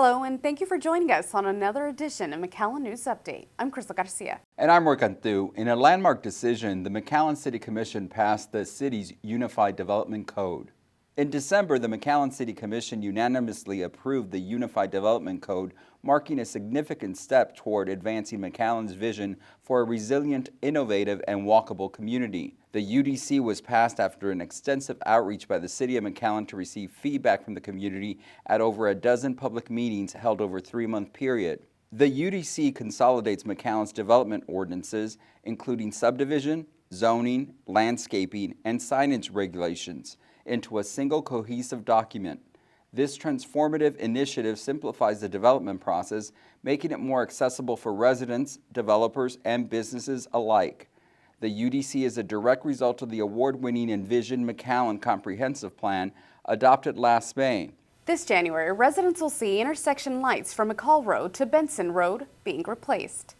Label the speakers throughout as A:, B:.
A: Hello, and thank you for joining us on another edition of McAllen News Update. I'm Crystal Garcia.
B: And I'm Rick Anthu. In a landmark decision, the McAllen City Commission passed the city's Unified Development Code. In December, the McAllen City Commission unanimously approved the Unified Development Code, marking a significant step toward advancing McAllen's vision for a resilient, innovative, and walkable community. The UDC was passed after an extensive outreach by the City of McAllen to receive feedback from the community at over a dozen public meetings held over a 3-month period. The UDC consolidates McAllen's development ordinances, including subdivision, zoning, landscaping, and signage regulations, into a single cohesive document. This transformative initiative simplifies the development process, making it more accessible for residents, developers, and businesses alike. The UDC is a direct result of the award-winning Envision McAllen Comprehensive Plan adopted last May.
A: This January, residents will see intersection lights from McCall Road to Benson Road being replaced.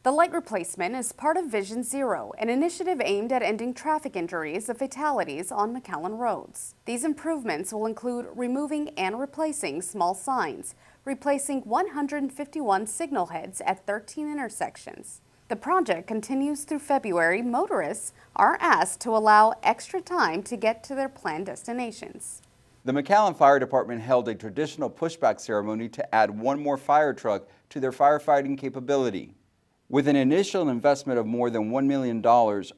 A: The light replacement is part of Vision Zero, an initiative aimed at ending traffic injuries and fatalities on McAllen roads. These improvements will include removing and replacing small signs, replacing 151 signal heads at 13 intersections. The project continues through February. Motorists are asked to allow extra time to get to their planned destinations.
B: The McAllen Fire Department held a traditional pushback ceremony to add one more fire truck to their firefighting capability. With an initial investment of more than $1 million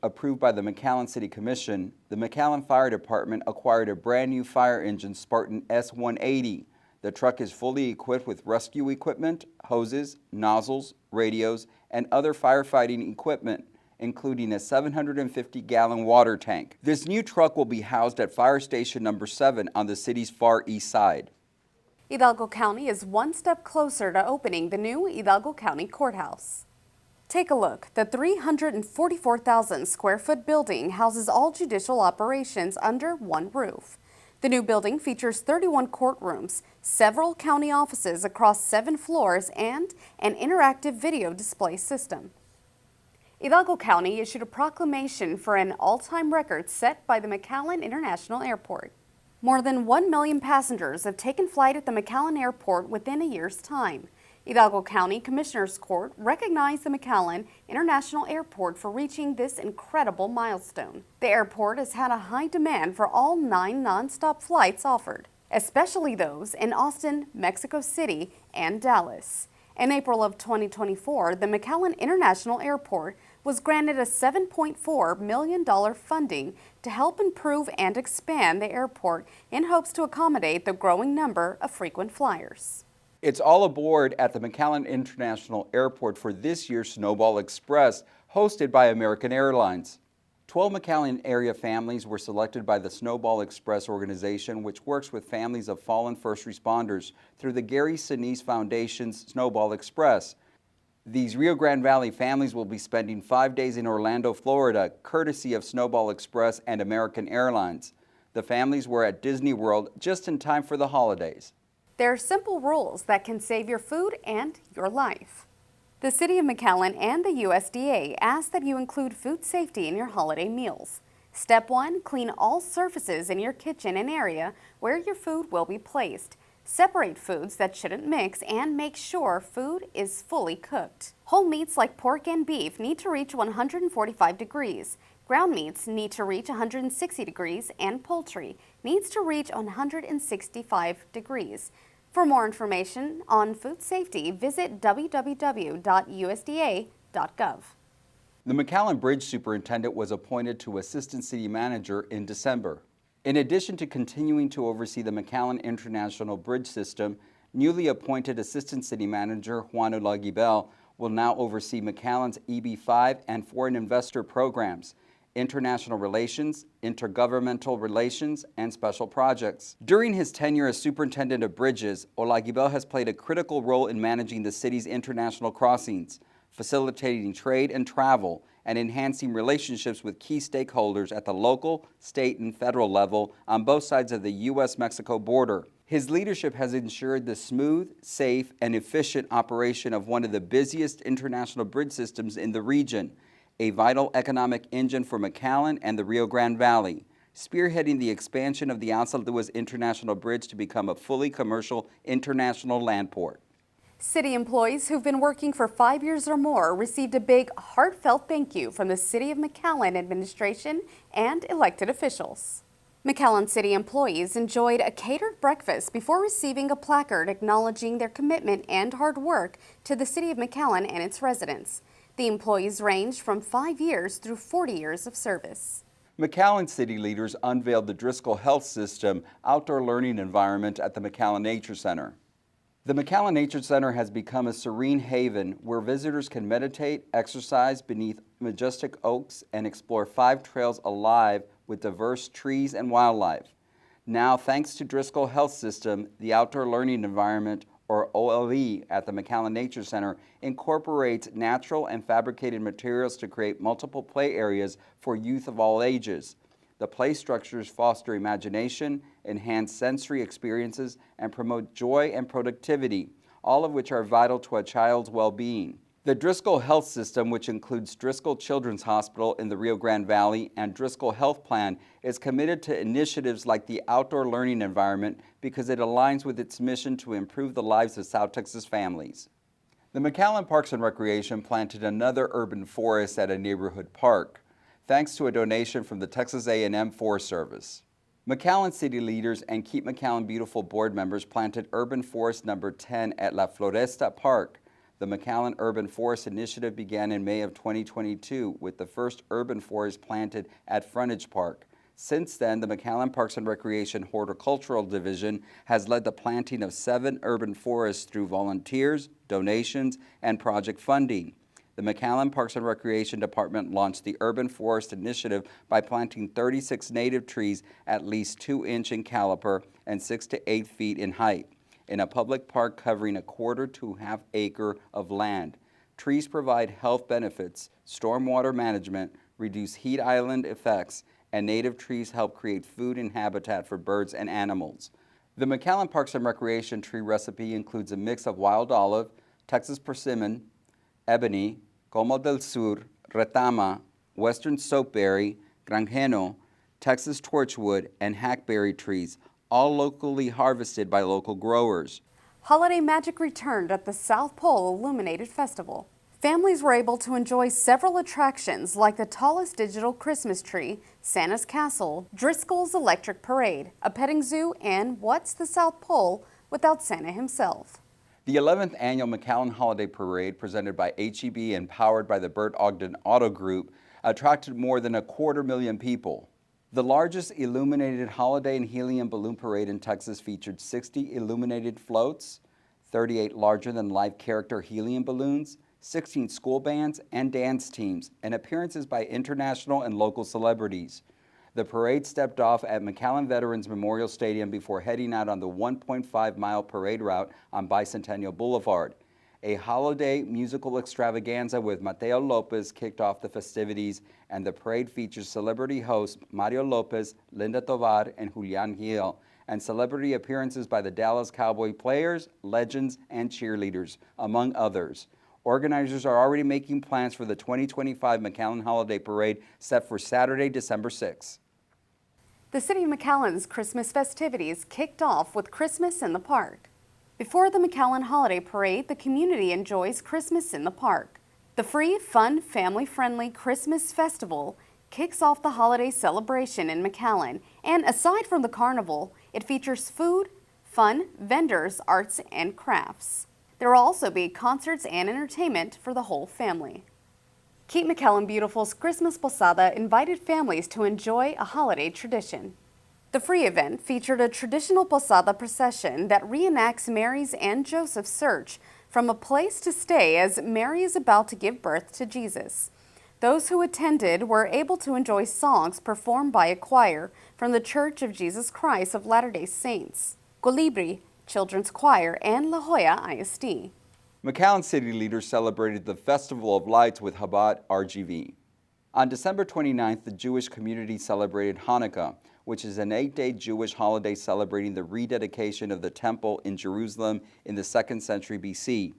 B: approved by the McAllen City Commission, the McAllen Fire Department acquired a brand new fire engine Spartan S180. The truck is fully equipped with rescue equipment, hoses, nozzles, radios, and other firefighting equipment, including a 750-gallon water tank. This new truck will be housed at Fire Station Number 7 on the city's far east side.
A: Hidalgo County is one step closer to opening the new Hidalgo County Courthouse. Take a look. The 344,000 square foot building houses all judicial operations under one roof. The new building features 31 courtrooms, several county offices across 7 floors, and an interactive video display system. Hidalgo County issued a proclamation for an all-time record set by the McAllen International Airport. More than 1 million passengers have taken flight at the McAllen Airport within a year's time. Hidalgo County Commissioners Court recognized the McAllen International Airport for reaching this incredible milestone. The airport has had a high demand for all 9 nonstop flights offered, especially those in Austin, Mexico City, and Dallas. In April of 2024, the McAllen International Airport was granted a $7.4 million funding to help improve and expand the airport in hopes to accommodate the growing number of frequent flyers.
B: It's all aboard at the McAllen International Airport for this year's Snowball Express, hosted by American Airlines. 12 McAllen area families were selected by the Snowball Express organization, which works with families of fallen first responders through the Gary Sinise Foundation's Snowball Express. These Rio Grande Valley families will be spending 5 days in Orlando, Florida, courtesy of Snowball Express and American Airlines. The families were at Disney World just in time for the holidays.
A: There are simple rules that can save your food and your life. The City of McAllen and the USDA ask that you include food safety in your holiday meals. Step 1, clean all surfaces in your kitchen and area where your food will be placed. Separate foods that shouldn't mix and make sure food is fully cooked. Whole meats like pork and beef need to reach 145 degrees. Ground meats need to reach 160 degrees and poultry needs to reach 165 degrees. For more information on food safety, visit www.usda.gov.
B: The McAllen Bridge Superintendent was appointed to Assistant City Manager in December. In addition to continuing to oversee the McAllen International Bridge System, newly appointed Assistant City Manager Juan Olagibel will now oversee McAllen's EB5 and foreign investor programs, international relations, intergovernmental relations, and special projects. During his tenure as Superintendent of Bridges, Olagibel has played a critical role in managing the city's international crossings, facilitating trade and travel, and enhancing relationships with key stakeholders at the local, state, and federal level on both sides of the U.S.-Mexico border. His leadership has ensured the smooth, safe, and efficient operation of one of the busiest international bridge systems in the region, a vital economic engine for McAllen and the Rio Grande Valley. spearheading the expansion of the Anza Lewis International Bridge to become a fully commercial international land port.
A: City employees who've been working for 5 years or more received a big, heartfelt thank you from the City of McAllen administration and elected officials. McAllen City employees enjoyed a catered breakfast before receiving a placard acknowledging their commitment and hard work to the City of McAllen and its residents. The employees ranged from 5 years through 40 years of service.
B: McAllen city leaders unveiled the Driscoll Health System outdoor learning environment at the McAllen Nature Center. The McAllen Nature Center has become a serene haven where visitors can meditate, exercise beneath majestic oaks, and explore 5 trails alive with diverse trees and wildlife. Now, thanks to Driscoll Health System, the outdoor learning environment, or OLE, at the McAllen Nature Center incorporates natural and fabricated materials to create multiple play areas for youth of all ages. The play structures foster imagination, enhance sensory experiences, and promote joy and productivity, all of which are vital to a child's well-being. The Driscoll Health System, which includes Driscoll Children's Hospital in the Rio Grande Valley and Driscoll Health Plan, is committed to initiatives like the outdoor learning environment because it aligns with its mission to improve the lives of South Texas families. The McAllen Parks and Recreation planted another urban forest at a neighborhood park, thanks to a donation from the Texas A&M Forest Service. McAllen city leaders and Keep McAllen Beautiful board members planted urban forest number 10 at La Floresta Park. The McAllen Urban Forest Initiative began in May of 2022 with the first urban forest planted at Frontage Park. Since then, the McAllen Parks and Recreation Horticultural Division has led the planting of 7 urban forests through volunteers, donations, and project funding. The McAllen Parks and Recreation Department launched the Urban Forest Initiative by planting 36 native trees at least 2-inch in caliper and 6 to 8 feet in height in a public park covering a quarter to half acre of land. Trees provide health benefits, stormwater management, reduce heat island effects, and native trees help create food and habitat for birds and animals. The McAllen Parks and Recreation tree recipe includes a mix of wild olive, Texas persimmon, ebony, Como del Sur, retama, western soapberry, granjeno, Texas torchwood, and hackberry trees, all locally harvested by local growers.
A: Holiday magic returned at the South Pole Illuminated Festival. Families were able to enjoy several attractions like the tallest digital Christmas tree, Santa's Castle, Driscoll's Electric Parade, a petting zoo, and What's the South Pole without Santa himself.
B: The 11th annual McAllen Holiday Parade, presented by HEB and powered by the Burt Ogden Auto Group, attracted more than 250,000 people. The largest illuminated holiday and helium balloon parade in Texas featured 60 illuminated floats, 38 larger-than-life character helium balloons, 16 school bands and dance teams, and appearances by international and local celebrities. The parade stepped off at McAllen Veterans Memorial Stadium before heading out on the 1.5-mile parade route on Bicentennial Boulevard. A holiday musical extravaganza with Mateo Lopez kicked off the festivities, and the parade features celebrity hosts Mario Lopez, Linda Tovar, and Julian Gil, and celebrity appearances by the Dallas Cowboy players, legends, and cheerleaders, among others. Organizers are already making plans for the 2025 McAllen Holiday Parade set for Saturday, December 6th.
A: The City of McAllen's Christmas festivities kicked off with Christmas in the Park. Before the McAllen Holiday Parade, the community enjoys Christmas in the Park. The free, fun, family-friendly Christmas Festival kicks off the holiday celebration in McAllen, and aside from the carnival, it features food, fun, vendors, arts, and crafts. There will also be concerts and entertainment for the whole family. Keep McAllen Beautiful's Christmas Posada invited families to enjoy a holiday tradition. The free event featured a traditional posada procession that reenacts Mary's and Joseph's search from a place to stay as Mary is about to give birth to Jesus. Those who attended were able to enjoy songs performed by a choir from the Church of Jesus Christ of Latter-day Saints, Colibri, Children's Choir, and La Jolla ISD.
B: McAllen city leaders celebrated the Festival of Lights with Chabad RGV. On December 29th, the Jewish community celebrated Hanukkah, which is an 8-day Jewish holiday celebrating the rededication of the temple in Jerusalem in the 2nd century BC.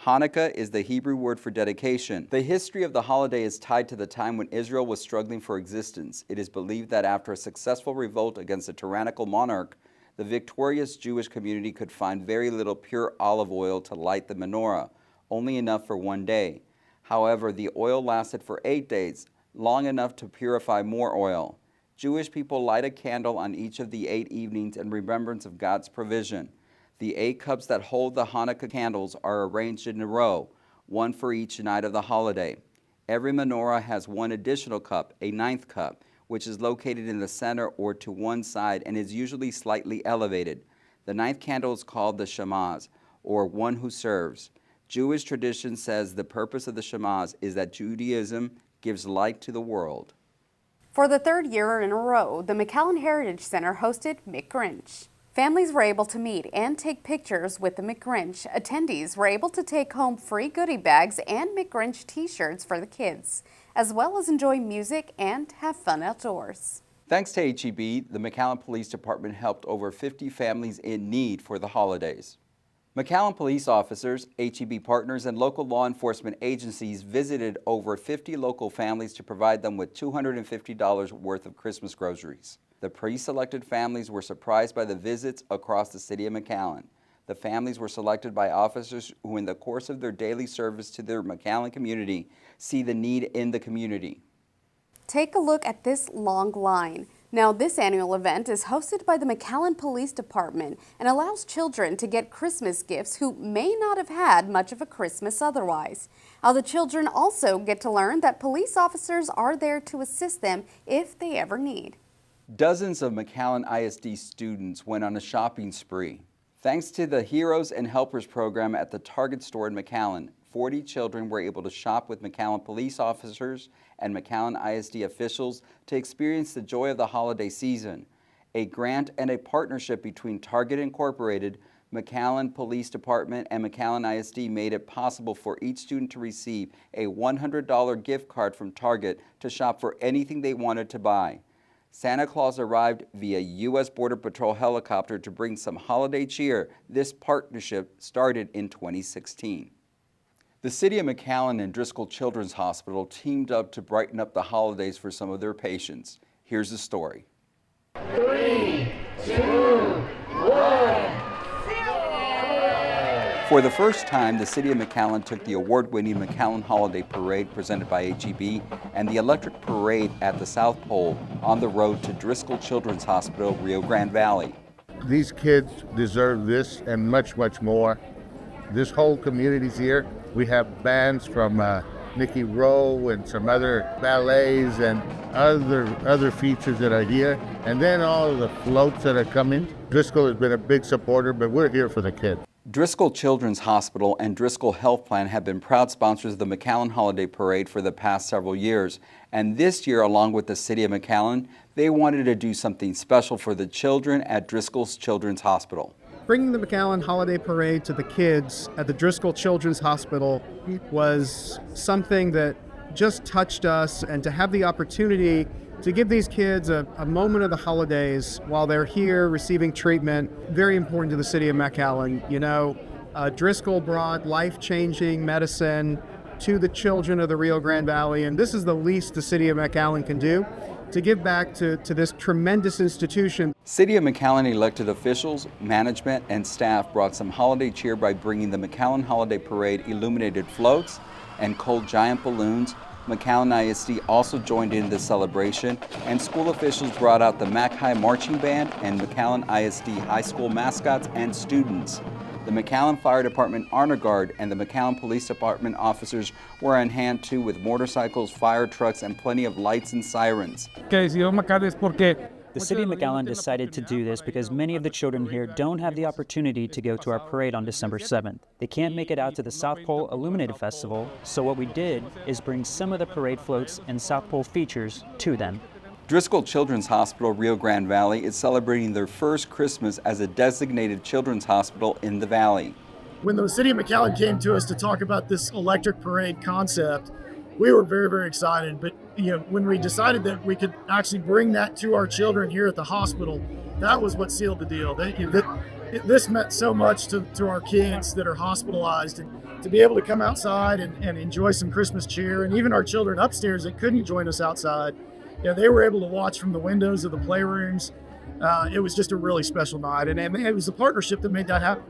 B: Hanukkah is the Hebrew word for dedication. The history of the holiday is tied to the time when Israel was struggling for existence. It is believed that after a successful revolt against a tyrannical monarch, the victorious Jewish community could find very little pure olive oil to light the menorah, only enough for one day. However, the oil lasted for 8 days, long enough to purify more oil. Jewish people light a candle on each of the 8 evenings in remembrance of God's provision. The 8 cups that hold the Hanukkah candles are arranged in a row, one for each night of the holiday. Every menorah has one additional cup, a 9th cup, which is located in the center or to one side and is usually slightly elevated. The 9th candle is called the Shamaz, or one who serves. Jewish tradition says the purpose of the Shamaz is that Judaism gives light to the world.
A: For the 3rd year in a row, the McAllen Heritage Center hosted McGrinch. Families were able to meet and take pictures with the McGrinch. Attendees were able to take home free goodie bags and McGrinch t-shirts for the kids, as well as enjoy music and have fun outdoors.
B: Thanks to HEB, the McAllen Police Department helped over 50 families in need for the holidays. McAllen police officers, HEB partners, and local law enforcement agencies visited over 50 local families to provide them with $250 worth of Christmas groceries. The pre-selected families were surprised by the visits across the city of McAllen. The families were selected by officers who, in the course of their daily service to their McAllen community, see the need in the community.
A: Take a look at this long line. Now, this annual event is hosted by the McAllen Police Department and allows children to get Christmas gifts who may not have had much of a Christmas otherwise. Now, the children also get to learn that police officers are there to assist them if they ever need.
B: Dozens of McAllen ISD students went on a shopping spree. Thanks to the Heroes and Helpers program at the Target store in McAllen, 40 children were able to shop with McAllen police officers and McAllen ISD officials to experience the joy of the holiday season. A grant and a partnership between Target Incorporated, McAllen Police Department, and McAllen ISD made it possible for each student to receive a $100 gift card from Target to shop for anything they wanted to buy. Santa Claus arrived via U.S. Border Patrol helicopter to bring some holiday cheer. This partnership started in 2016. The City of McAllen and Driscoll Children's Hospital teamed up to brighten up the holidays for some of their patients. Here's the story.
C: 3, 2, 1.
B: For the first time, the City of McAllen took the award-winning McAllen Holiday Parade presented by HEB and the Electric Parade at the South Pole on the road to Driscoll Children's Hospital, Rio Grande Valley.
D: These kids deserve this and much, much more. This whole community's here. We have bands from Nicky Rowe and some other ballets and other features that are here. And then all of the floats that are coming. Driscoll has been a big supporter, but we're here for the kids.
B: Driscoll Children's Hospital and Driscoll Health Plan have been proud sponsors of the McAllen Holiday Parade for the past several years. And this year, along with the City of McAllen, they wanted to do something special for the children at Driscoll's Children's Hospital.
E: Bringing the McAllen Holiday Parade to the kids at the Driscoll Children's Hospital was something that just touched us, and to have the opportunity to give these kids a moment of the holidays while they're here receiving treatment, very important to the City of McAllen. You know, Driscoll brought life-changing medicine to the children of the Rio Grande Valley, and this is the least the City of McAllen can do to give back to this tremendous institution.
B: City of McAllen elected officials, management, and staff brought some holiday cheer by bringing the McAllen Holiday Parade illuminated floats and cold giant balloons. McAllen ISD also joined in the celebration, and school officials brought out the Mac High Marching Band and McAllen ISD high school mascots and students. The McAllen Fire Department Honor Guard and the McAllen Police Department officers were on hand too, with motorcycles, fire trucks, and plenty of lights and sirens.
F: The City of McAllen decided to do this because many of the children here don't have the opportunity to go to our parade on December 7th. They can't make it out to the South Pole Illuminated Festival, so what we did is bring some of the parade floats and South Pole features to them.
B: Driscoll Children's Hospital, Rio Grande Valley is celebrating their first Christmas as a designated children's hospital in the valley.
G: When the City of McAllen came to us to talk about this electric parade concept, we were very, very excited. But when we decided that we could actually bring that to our children here at the hospital, that was what sealed the deal. this meant so much to our kids that are hospitalized, and to be able to come outside and enjoy some Christmas cheer. And even our children upstairs that couldn't join us outside, they were able to watch from the windows of the playrooms. It was just a really special night, and it was the partnership that made that happen.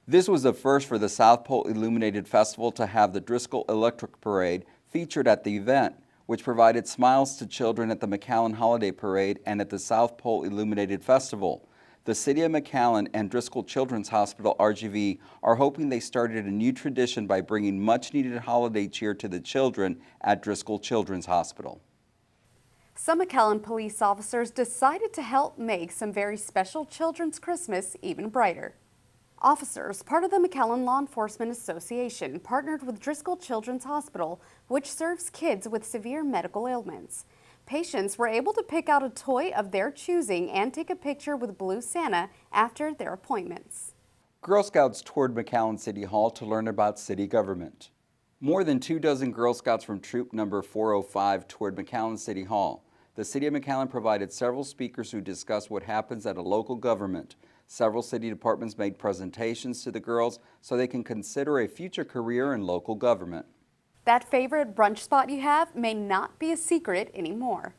B: This was a first for the South Pole Illuminated Festival to have the Driscoll Electric Parade featured at the event, which provided smiles to children at the McAllen Holiday Parade and at the South Pole Illuminated Festival. The City of McAllen and Driscoll Children's Hospital, RGV, are hoping they started a new tradition by bringing much-needed holiday cheer to the children at Driscoll Children's Hospital.
A: Some McAllen police officers decided to help make some very special children's Christmas even brighter. Officers, part of the McAllen Law Enforcement Association, partnered with Driscoll Children's Hospital, which serves kids with severe medical ailments. Patients were able to pick out a toy of their choosing and take a picture with Blue Santa after their appointments.
B: Girl Scouts toured McAllen City Hall to learn about city government. More than 24 Girl Scouts from Troop Number 405 toured McAllen City Hall. The City of McAllen provided several speakers who discussed what happens at a local government. Several city departments made presentations to the girls so they can consider a future career in local government.
A: That favorite brunch spot you have may not be a secret anymore.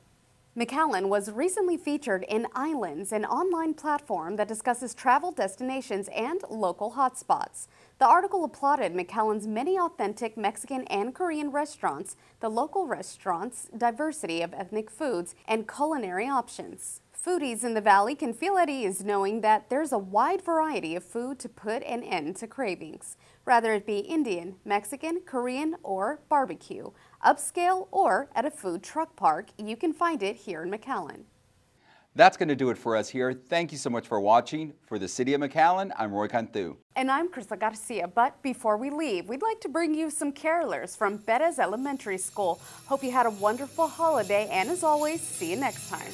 A: McAllen was recently featured in Islands, an online platform that discusses travel destinations and local hotspots. The article applauded McAllen's many authentic Mexican and Korean restaurants, the local restaurants' diversity of ethnic foods, and culinary options. Foodies in the Valley can feel at ease knowing that there's a wide variety of food to put an end to cravings, whether it be Indian, Mexican, Korean, or barbecue. Upscale or at a food truck park, you can find it here in McAllen.
B: That's going to do it for us here. Thank you so much for watching. For the City of McAllen, I'm Roy Cantu.
A: And I'm Crystal Garcia, but before we leave, we'd like to bring you some carolers from Bettis Elementary School. Hope you had a wonderful holiday, and as always, see you next time.